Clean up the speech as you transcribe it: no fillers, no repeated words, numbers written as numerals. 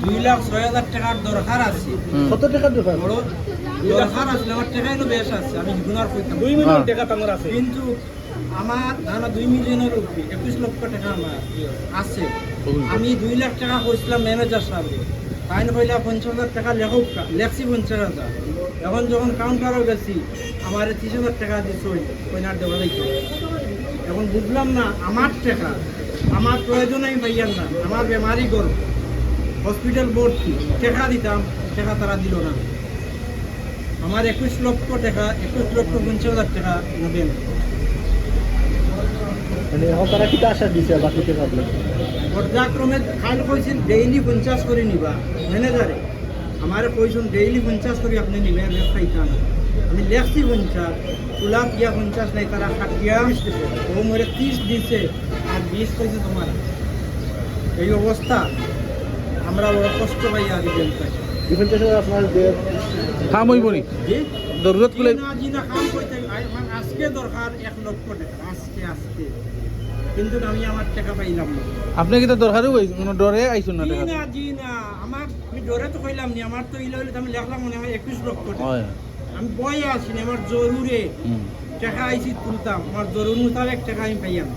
2,06,000 টাকার দরকার আছে। কত টাকা দরকার? বড় দরকার আছে, আমার টাকা এলো বেশ আছে, আমি গুনার কইতাম 2 মিলিয়ন টাকা তোমার আছে। কিন্তু আমার ধারণা 2 মিলিয়নের উপরে 21 লক্ষ টাকা আমার আছে। আমি 2 লাখ টাকা কইছিলাম ম্যানেজার সাহেব, তাই কইলা 50,000 টাকা লেখক লেখছি 50,000। এখন যখন কাউন্টারও গেছি আমার 30,000 টাকা দিচ্ছে কইনার দেওয়া যাইতো। এখন বুঝলাম না আমার টাকা আমার প্রয়োজন আমি পাইয়ার না, আমার বেমারি গল্প হসপিটাল ভর্তি টাকা দিতাম, টাকা তারা দিল না। আমার 21 লক্ষ টাকা 21,50,000 টাকা নেবেন। মানে এখন তারা কি আশা দিছে বাকি টাকা আপনার? পর্যায়ক্রমে খাইল কইছেন ডেইলি 50 করে নিবা ম্যানেজারে, আমার কইছেন ডেইলি 50 করে আপনি নিবেন, খাইতা না। আমি লেখছি 50, তুলা দিয়া 50 নাই, তারা খাটিয়া ও মরে 30 দিছে আর 20 কইছে তোমার। এই অবস্থা আমরা বড় কষ্ট পাইয়া দিবেন তাই। ডিফেন্স আপনার যে কাম হইব নি জি জরুরত করলে জি না কাম কইতে আজকে দরকার 1 লক্ষ টাকা আজকে, কিন্তু আমি আমার টাকা পাইলাম না। আপনি কি তো দরকারও কোনো ডরে আইছুন না টাকা? জি না আমার আমি ডরে তো কইলাম নি, আমার তো ইলে হইলে আমি লেখলাম মনে হয় 21 লক্ষ টাকা। হয় আমি বয়ে আছি না, আমার জরুরে টাকা আইছি তুলতাম, আমার জরুর মোতাবেক টাকা আমি পাইয়াম।